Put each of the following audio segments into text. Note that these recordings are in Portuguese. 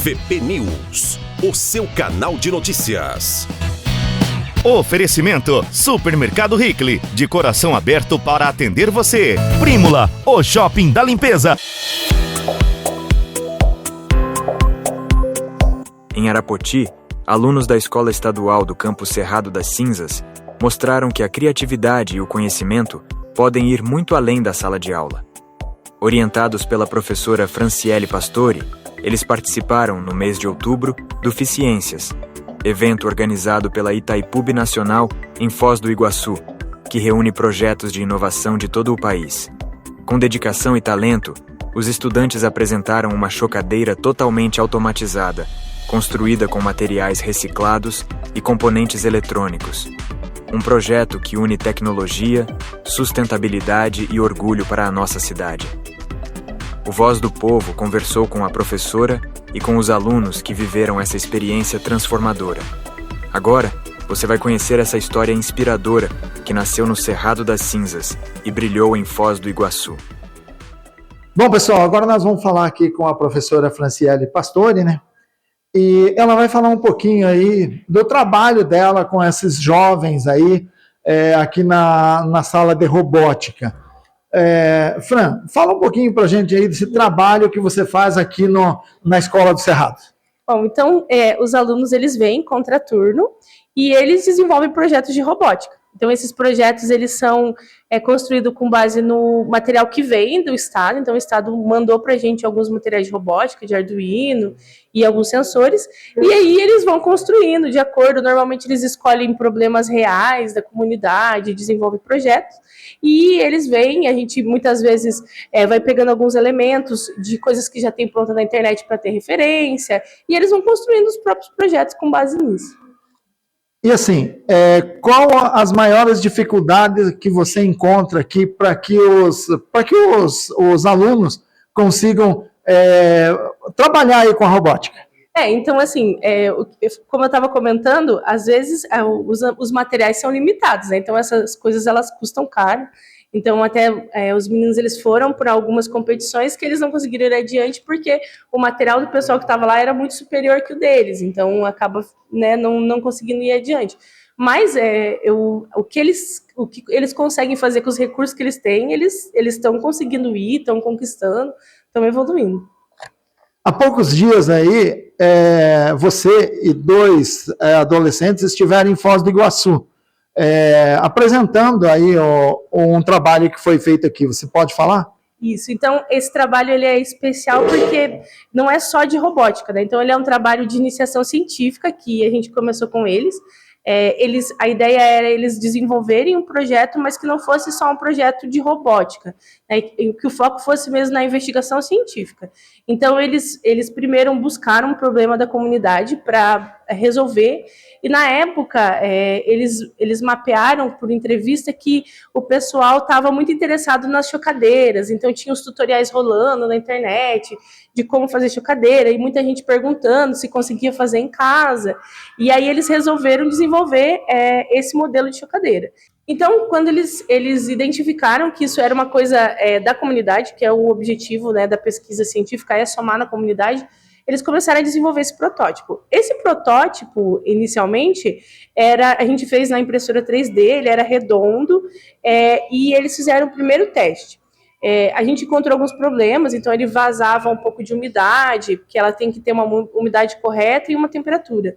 VP News, o seu canal de notícias. Oferecimento Supermercado Hickley, de coração aberto para atender você. Prímula, o shopping da limpeza. Em Arapoti, alunos da Escola Estadual do Campus Cerrado das Cinzas mostraram que a criatividade e o conhecimento podem ir muito além da sala de aula. Orientados pela professora Franciele Pastore, eles participaram, no mês de outubro, do Ficiências, evento organizado pela Itaipu Nacional em Foz do Iguaçu, que reúne projetos de inovação de todo o país. Com dedicação e talento, os estudantes apresentaram uma chocadeira totalmente automatizada, construída com materiais reciclados e componentes eletrônicos. Um projeto que une tecnologia, sustentabilidade e orgulho para a nossa cidade. O Voz do Povo conversou com a professora e com os alunos que viveram essa experiência transformadora. Agora, você vai conhecer essa história inspiradora que nasceu no Cerrado das Cinzas e brilhou em Foz do Iguaçu. Bom, pessoal, agora nós vamos falar aqui com a professora Franciele Pastore, né? E ela vai falar um pouquinho aí do trabalho dela com esses jovens aí, aqui na sala de robótica. Fran, fala um pouquinho para a gente aí desse trabalho que você faz aqui na Escola do Cerrado. Bom, então, os alunos, eles vêm contraturno e eles desenvolvem projetos de robótica. Então, esses projetos, eles são construídos com base no material que vem do Estado. Então, o Estado mandou para a gente alguns materiais de robótica, de Arduino e alguns sensores. E aí, eles vão construindo de acordo. Normalmente, eles escolhem problemas reais da comunidade, desenvolvem projetos. E eles vêm, a gente muitas vezes vai pegando alguns elementos de coisas que já tem pronta na internet para ter referência. E eles vão construindo os próprios projetos com base nisso. E assim, qual as maiores dificuldades que você encontra aqui para que os alunos consigam trabalhar aí com a robótica? Então assim, como eu estava comentando, às vezes os materiais são limitados, né? Então essas coisas elas custam caro. Então, até os meninos eles foram para algumas competições que eles não conseguiram ir adiante porque o material do pessoal que estava lá era muito superior que o deles. Então, acaba não conseguindo ir adiante. Mas o que eles conseguem fazer com os recursos que eles têm, eles estão conseguindo ir, estão conquistando, estão evoluindo. Há poucos dias aí, você e dois adolescentes estiveram em Foz do Iguaçu. Apresentando aí um trabalho que foi feito aqui. Você pode falar? Isso, então esse trabalho ele é especial porque não é só de robótica, né? Então ele é um trabalho de iniciação científica que a gente começou com eles. A ideia era eles desenvolverem um projeto, mas que não fosse só um projeto de robótica, né? Que o foco fosse mesmo na investigação científica. Então eles primeiro buscaram um problema da comunidade para resolver. E na época, eles mapearam por entrevista que o pessoal estava muito interessado nas chocadeiras, então tinha os tutoriais rolando na internet de como fazer chocadeira, e muita gente perguntando se conseguia fazer em casa, e aí eles resolveram desenvolver esse modelo de chocadeira. Então, quando eles identificaram que isso era uma coisa da comunidade, que é o objetivo, né, da pesquisa científica, é somar na comunidade, eles começaram a desenvolver esse protótipo. Esse protótipo, inicialmente, a gente fez na impressora 3D, ele era redondo, e eles fizeram o primeiro teste. A gente encontrou alguns problemas, então ele vazava um pouco de umidade, porque ela tem que ter uma umidade correta e uma temperatura,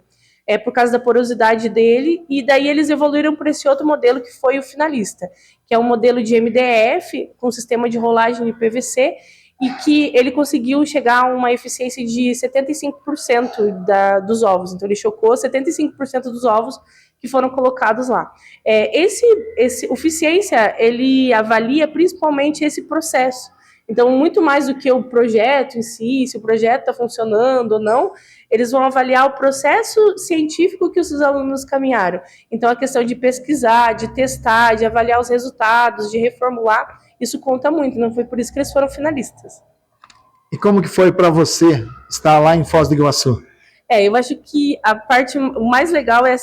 por causa da porosidade dele, e daí eles evoluíram para esse outro modelo que foi o finalista, que é um modelo de MDF, com sistema de rolagem de PVC, e que ele conseguiu chegar a uma eficiência de 75% dos ovos. Então, ele chocou 75% dos ovos que foram colocados lá. O Eficiência, ele avalia principalmente esse processo. Então, muito mais do que o projeto em si, se o projeto está funcionando ou não, eles vão avaliar o processo científico que os seus alunos caminharam. Então, a questão de pesquisar, de testar, de avaliar os resultados, de reformular, isso conta muito, não foi por isso que eles foram finalistas. E como que foi para você estar lá em Foz do Iguaçu? Eu acho que a parte o mais legal é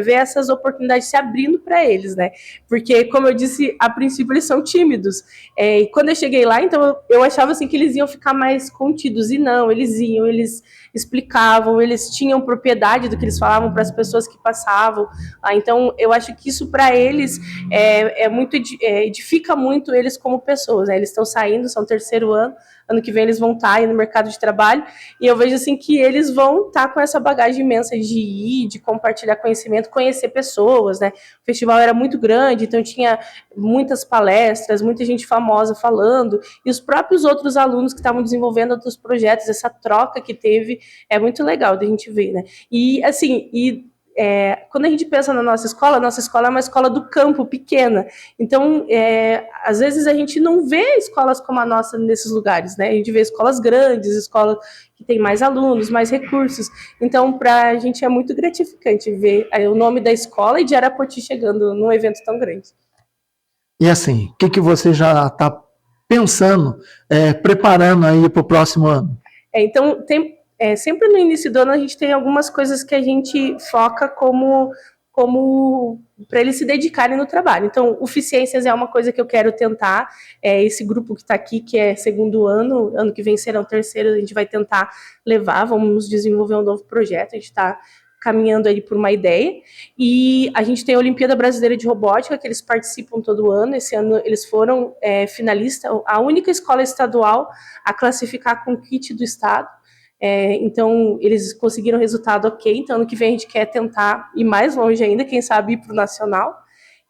ver essas oportunidades se abrindo para eles, né? Porque, como eu disse, a princípio eles são tímidos. E quando eu cheguei lá, então eu achava assim que eles iam ficar mais contidos, e não, eles iam, eles explicavam, eles tinham propriedade do que eles falavam para as pessoas que passavam. Então, eu acho que isso para eles edifica muito eles como pessoas, né? Eles estão saindo, são terceiro ano que vem eles vão estar aí no mercado de trabalho, e eu vejo assim que eles vão estar com essa bagagem imensa de ir, de compartilhar conhecimento, conhecer pessoas, né? O festival era muito grande, então tinha muitas palestras, muita gente famosa falando, e os próprios outros alunos que estavam desenvolvendo outros projetos, essa troca que teve, é muito legal de a gente ver, né? E assim, quando a gente pensa na nossa escola é uma escola do campo, pequena. Então, às vezes a gente não vê escolas como a nossa nesses lugares, né? A gente vê escolas grandes, escolas que têm mais alunos, mais recursos. Então, para a gente é muito gratificante ver o nome da escola e de Arapoti chegando num evento tão grande. E assim, o que você já está pensando, preparando aí para o próximo ano? Então, sempre no início do ano a gente tem algumas coisas que a gente foca como para eles se dedicarem no trabalho. Então, o Ficiências é uma coisa que eu quero tentar. Esse grupo que está aqui, que é segundo ano que vem será o terceiro, a gente vai tentar levar, vamos desenvolver um novo projeto, a gente está caminhando aí por uma ideia. E a gente tem a Olimpíada Brasileira de Robótica, que eles participam todo ano. Esse ano eles foram finalistas, a única escola estadual a classificar com kit do estado. Então, eles conseguiram resultado ok. Então, ano que vem a gente quer tentar ir mais longe ainda, quem sabe ir para o nacional.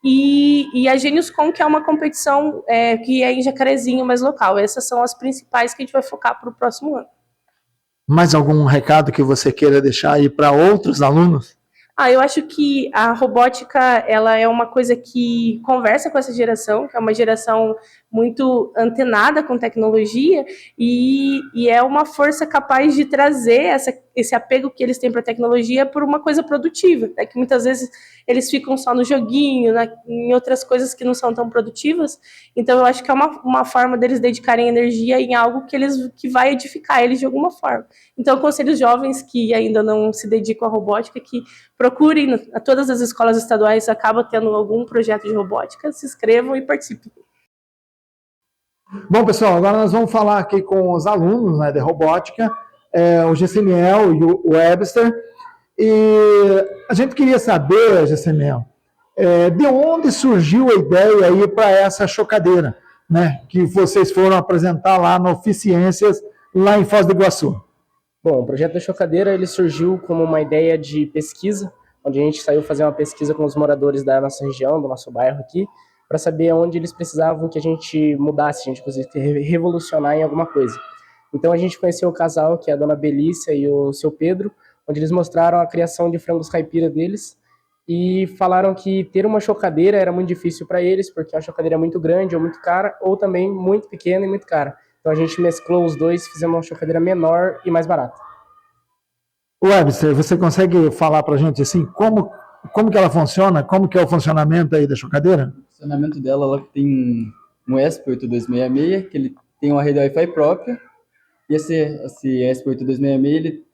E a GeniusCon, que é uma competição que é em Jacarezinho, mais local. Essas são as principais que a gente vai focar para o próximo ano. Mais algum recado que você queira deixar aí para outros alunos? Eu acho que a robótica, ela é uma coisa que conversa com essa geração, que é uma geração muito antenada com tecnologia, e é uma força capaz de trazer esse apego que eles têm para a tecnologia por uma coisa produtiva, né? Que muitas vezes eles ficam só no joguinho, em outras coisas que não são tão produtivas. Então eu acho que é uma forma deles dedicarem energia em algo que vai edificar eles de alguma forma. Então eu aconselho os jovens que ainda não se dedicam à robótica que procurem, a todas as escolas estaduais acaba tendo algum projeto de robótica, se inscrevam e participem. Bom, pessoal, agora nós vamos falar aqui com os alunos, né, de robótica, o Gessemiel e o Webster, e a gente queria saber, Gessemiel, de onde surgiu a ideia aí para essa chocadeira, né, que vocês foram apresentar lá no Oficiências, lá em Foz do Iguaçu? Bom, o projeto da chocadeira ele surgiu como uma ideia de pesquisa, onde a gente saiu fazer uma pesquisa com os moradores da nossa região, do nosso bairro aqui, para saber onde eles precisavam que a gente mudasse, a gente conseguisse revolucionar em alguma coisa. Então a gente conheceu o casal, que é a dona Belícia e o seu Pedro, onde eles mostraram a criação de frangos caipira deles e falaram que ter uma chocadeira era muito difícil para eles, porque a chocadeira é muito grande ou muito cara, ou também muito pequena e muito cara. Então a gente mesclou os dois, fizemos uma chocadeira menor e mais barata. Webster, você consegue falar para a gente assim, como que ela funciona? Como que é o funcionamento aí da chocadeira? O funcionamento dela, ela tem um ESP8266, que ele tem uma rede Wi-Fi própria, e esse ESP8266, ele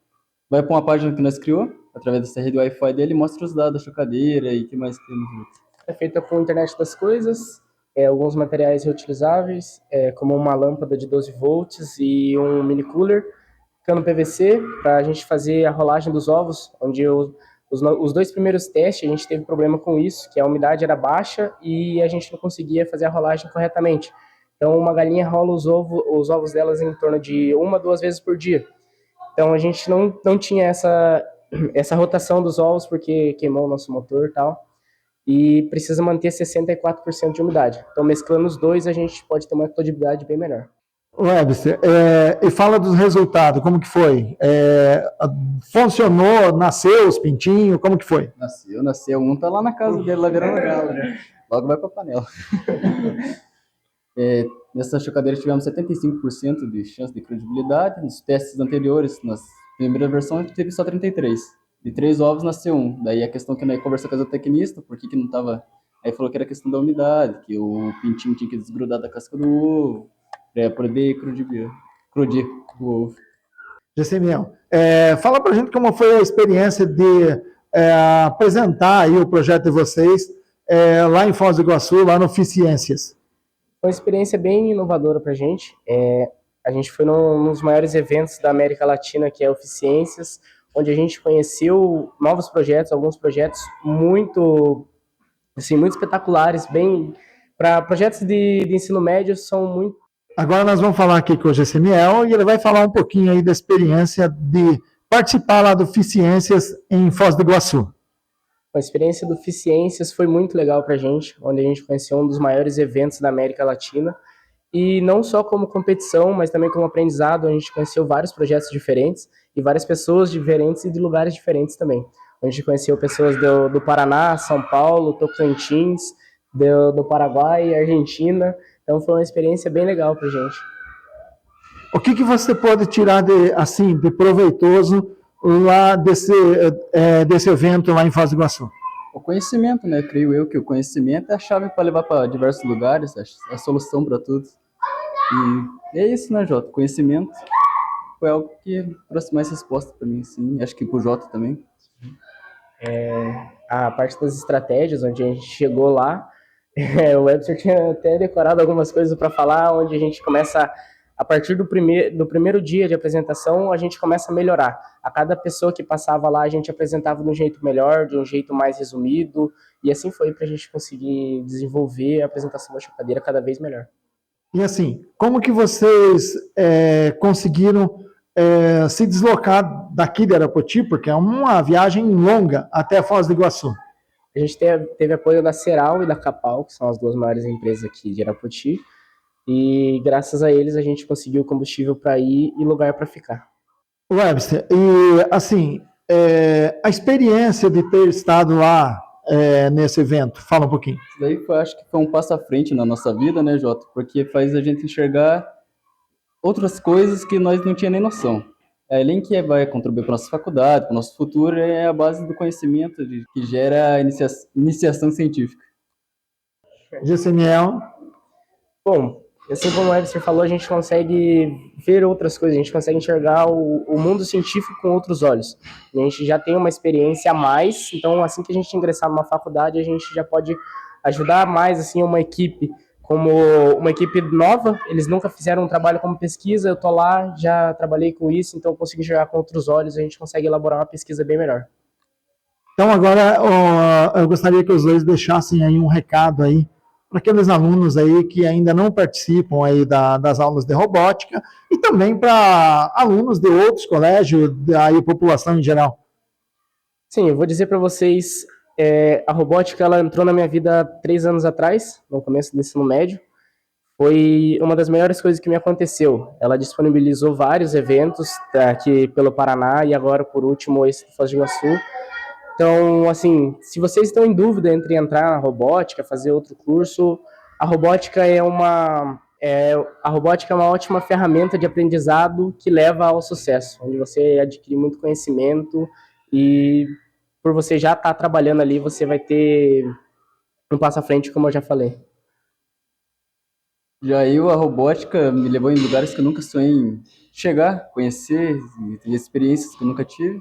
vai para uma página que nós criou, através dessa rede Wi-Fi dele, mostra os dados da chocadeira e o que mais temos. É feita com a internet das coisas, alguns materiais reutilizáveis, como uma lâmpada de 12 volts e um mini cooler, cano PVC, para a gente fazer a rolagem dos ovos, onde os dois primeiros testes a gente teve problema com isso, que a umidade era baixa e a gente não conseguia fazer a rolagem corretamente. Então uma galinha rola os ovos delas em torno de 1 a 2 vezes por dia. Então a gente não tinha essa rotação dos ovos porque queimou o nosso motor e tal. E precisa manter 64% de umidade. Então mesclando os dois a gente pode ter uma produtividade bem melhor. Webster, e fala dos resultados, como que foi? Funcionou, nasceu os pintinhos, como que foi? Nasceu, um tá lá na casa dele, lá virando galo, né? Logo vai pra panela. Nessa chocadeira tivemos 75% de chance de credibilidade, nos testes anteriores, na primeira versão, teve só 33%. De 3 ovos nasceu um, daí a questão que nós conversamos com a zootecnista, por que não tava... Aí falou que era questão da umidade, que o pintinho tinha que desgrudar da casca do ovo, para poder crudir o ovo. Gessemiel, fala para a gente como foi a experiência de apresentar aí o projeto de vocês lá em Foz do Iguaçu, lá no Ficiências. Foi uma experiência bem inovadora para a gente. A gente foi num dos maiores eventos da América Latina, que é o Ficiências, onde a gente conheceu novos projetos, alguns projetos muito, assim, muito espetaculares, bem para projetos de ensino médio são muito. Agora nós vamos falar aqui com o Gessemiel e ele vai falar um pouquinho aí da experiência de participar lá do Ficiências em Foz do Iguaçu. A experiência do Ficiências foi muito legal para a gente, onde a gente conheceu um dos maiores eventos da América Latina. E não só como competição, mas também como aprendizado, a gente conheceu vários projetos diferentes e várias pessoas diferentes e de lugares diferentes também. A gente conheceu pessoas do Paraná, São Paulo, Tocantins, do Paraguai, Argentina. Então foi uma experiência bem legal pra gente. O que você pode tirar de proveitoso lá desse evento lá em Foz do Iguaçu? O conhecimento, né? Creio eu que o conhecimento é a chave para levar para diversos lugares, é a solução para tudo. E é isso, né, Jota? Conhecimento foi algo que trouxe mais resposta para mim, sim. Acho que para o Jota também. A parte das estratégias, onde a gente chegou lá, o Webster tinha até decorado algumas coisas para falar, onde a gente começa, a partir do primeiro dia de apresentação, a gente começa a melhorar. A cada pessoa que passava lá, a gente apresentava de um jeito melhor, de um jeito mais resumido, e assim foi para a gente conseguir desenvolver a apresentação da chocadeira cada vez melhor. E assim, como que vocês conseguiram se deslocar daqui de Arapoti, porque é uma viagem longa até Foz do Iguaçu? A gente teve apoio da Ceral e da Capal, que são as duas maiores empresas aqui de Arapoti, e graças a eles a gente conseguiu combustível para ir e lugar para ficar. Webster, e assim, a experiência de ter estado lá nesse evento, fala um pouquinho. Isso daí acho que foi um passo à frente na nossa vida, né, Jota? Porque faz a gente enxergar outras coisas que nós não tínhamos nem noção. Além que vai contribuir para a nossa faculdade, para o nosso futuro, é a base do conhecimento que gera a iniciação científica. Gessemiel? Bom, assim como o Webster falou, a gente consegue ver outras coisas, a gente consegue enxergar o mundo científico com outros olhos. A gente já tem uma experiência a mais, então assim que a gente ingressar numa faculdade, a gente já pode ajudar mais assim uma equipe, como uma equipe nova, eles nunca fizeram um trabalho como pesquisa, eu tô lá, já trabalhei com isso, então eu consigo enxergar com outros olhos, a gente consegue elaborar uma pesquisa bem melhor. Então agora eu gostaria que os dois deixassem aí um recado aí para aqueles alunos aí que ainda não participam aí das aulas de robótica e também para alunos de outros colégios, aí população em geral. Sim, eu vou dizer para vocês, a robótica ela entrou na minha vida há 3 anos atrás, no começo do ensino médio. Foi uma das melhores coisas que me aconteceu. Ela disponibilizou vários eventos aqui pelo Paraná e agora, por último, esse de Foz do Iguaçu. Então, assim, se vocês estão em dúvida entre entrar na robótica, fazer outro curso, a robótica é uma ótima ferramenta de aprendizado que leva ao sucesso, onde você adquire muito conhecimento e por você já estar trabalhando ali, você vai ter um passo à frente, como eu já falei. Já a robótica me levou em lugares que eu nunca sonhei em chegar, conhecer, e experiências que eu nunca tive.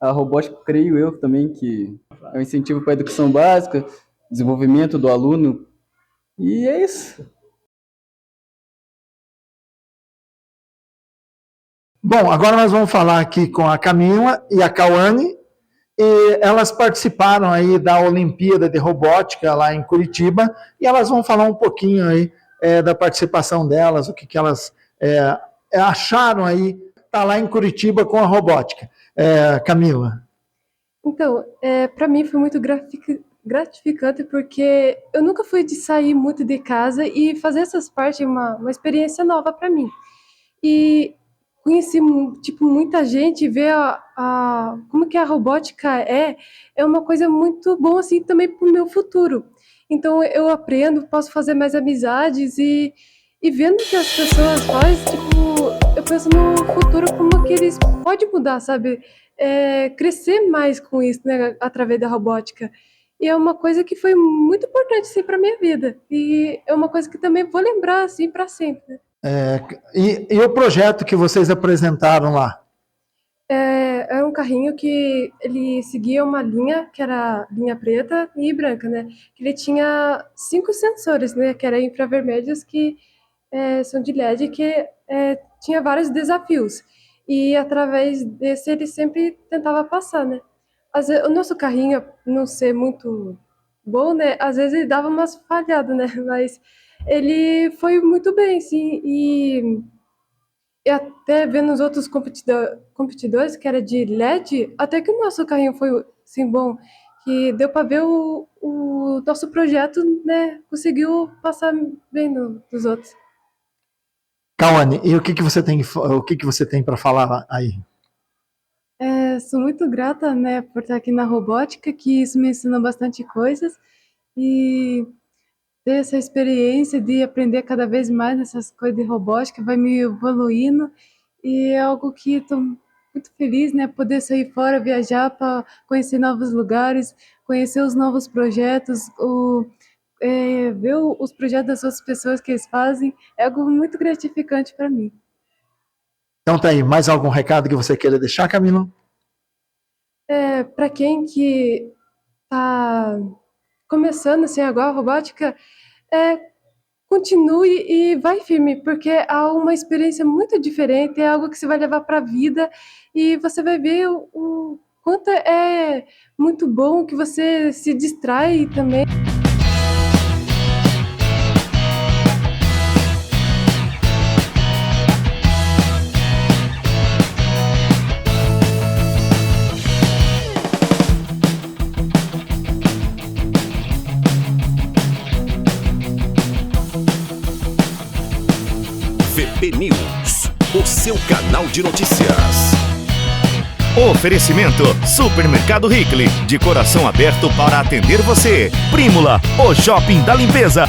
A robótica, creio eu também, que é um incentivo para a educação básica, desenvolvimento do aluno, e é isso. Bom, agora nós vamos falar aqui com a Camila e a Cauane, e elas participaram aí da Olimpíada de Robótica lá em Curitiba, e elas vão falar um pouquinho aí da participação delas, o que elas acharam aí, tá lá em Curitiba com a robótica. Camila. Então, para mim foi muito gratificante, porque eu nunca fui de sair muito de casa e fazer essas partes é uma experiência nova para mim. E conheci tipo, muita gente, ver como que a robótica é uma coisa muito boa assim, também para o meu futuro. Então eu aprendo, posso fazer mais amizades e vendo que as pessoas fazem, tipo, eu penso no futuro como que eles podem mudar, sabe? Crescer mais com isso, né, através da robótica. E é uma coisa que foi muito importante assim, para minha vida. E é uma coisa que também vou lembrar assim, para sempre. E o projeto que vocês apresentaram lá? Era um carrinho que ele seguia uma linha, que era linha preta e branca, né? Que ele tinha 5 sensores, né? Que eram infravermelhos, que são de LED, que tinha vários desafios. E através desse ele sempre tentava passar, né? Às vezes, o nosso carrinho, não ser muito bom, né? Às vezes ele dava umas falhadas, né? Mas ele foi muito bem, sim. E até vendo os outros competidores, que era de LED, até que o nosso carrinho foi, sim, bom. Que deu para ver o nosso projeto, né? Conseguiu passar bem dos outros. Cauane, e o que você tem para falar aí? Sou muito grata, né, por estar aqui na robótica, que isso me ensinou bastante coisas e ter essa experiência de aprender cada vez mais nessas coisas de robótica vai me evoluindo e é algo que estou muito feliz, né, poder sair fora, viajar para conhecer novos lugares, conhecer os novos projetos, ver os projetos das outras pessoas que eles fazem, é algo muito gratificante para mim. Então tá aí, mais algum recado que você queira deixar, Camilo? Para quem que está começando assim agora a robótica, continue e vai firme, porque há uma experiência muito diferente, é algo que você vai levar para a vida e você vai ver o quanto é muito bom, que você se distrai também. VP News, o seu canal de notícias. Oferecimento Supermercado Hickley, de coração aberto para atender você. Prímula, o shopping da limpeza.